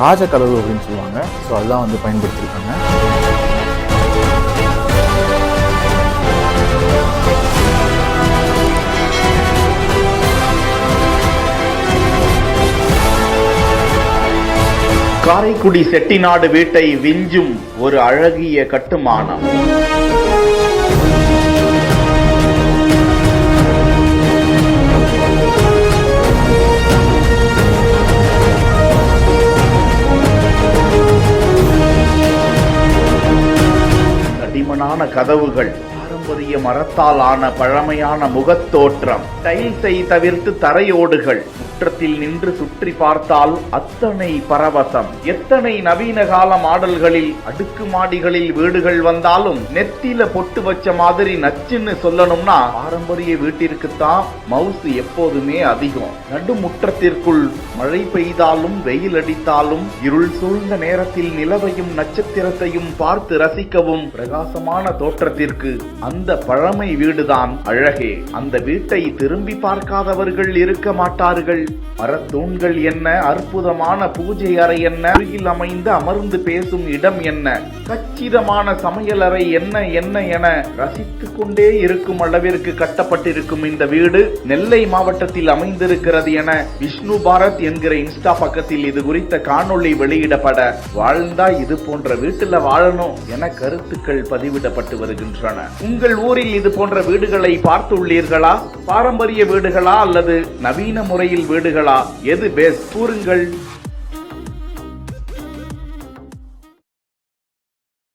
ராஜ கதவு அப்படின்னு சொல்லுவாங்க. ஸோ அதுதான் வந்து பயன்படுத்தியிருக்காங்க. காரைக்குடி செட்டிநாடு வீட்டை விஞ்சும் ஒரு அழகிய கட்டுமானம். தடிமனான கதவுகள், பாரம்பரிய மரத்தால் ஆன பழமையான முகத்தோற்றம், டைல்ஸை தவிர்த்து தரையோடுகள், முற்றத்தில் நின்று சுற்றி பார்த்தால் அத்தனை பரவசம். எத்தனை நவீன கால மாடல்களில் அடுக்குமாடிகளில் வீடுகள் வந்தாலும் நெத்தில பொட்டு வச்ச மாதிரி நச்சுன்னு சொல்லணும்னா பாரம்பரிய வீட்டிற்குத்தான் மவுசு எப்போதுமே அதிகம். நடுமுற்றத்திற்குள் மழை பெய்தாலும் வெயில் அடித்தாலும் இருள் சூழ்ந்த நேரத்தில் நிலவையும் நட்சத்திரத்தையும் பார்த்து ரசிக்கவும் பிரகாசமான தோற்றத்திற்கு அந்த பழமை வீடுதான் அழகே. அந்த வீட்டை திரும்பி பார்க்காதவர்கள் இருக்க மாட்டார்கள். மரத்தூண்கள் என்ன, அற்புதமான பூஜை அறை என்ன, அருகில் அமைந்து அமர்ந்து பேசும் இடம் என்ன, கச்சிதமான சமையலறை என்ன என்ன என ரசித்துக் கொண்டே இருக்கும் அளவிற்கு கட்டப்பட்டிருக்கும் இந்த வீடு நெல்லை மாவட்டத்தில் அமைந்திருக்கிறது என விஷ்ணு பாரத் என்கிற இன்ஸ்டா பக்கத்தில் இது குறித்த காணொளி வெளியிடப்பட, வாழ்ந்தா இது போன்ற வீட்டுல வாழணும் என கருத்துக்கள் பதிவிடப்பட்டு வருகின்றன. உங்கள் ஊரில் இது போன்ற வீடுகளை பார்த்துள்ளீர்களா? பாரம்பரிய வீடுகளா அல்லது நவீன முறையில் வீடுகளா? எது பெஸ்ட்? கூறுங்கள்.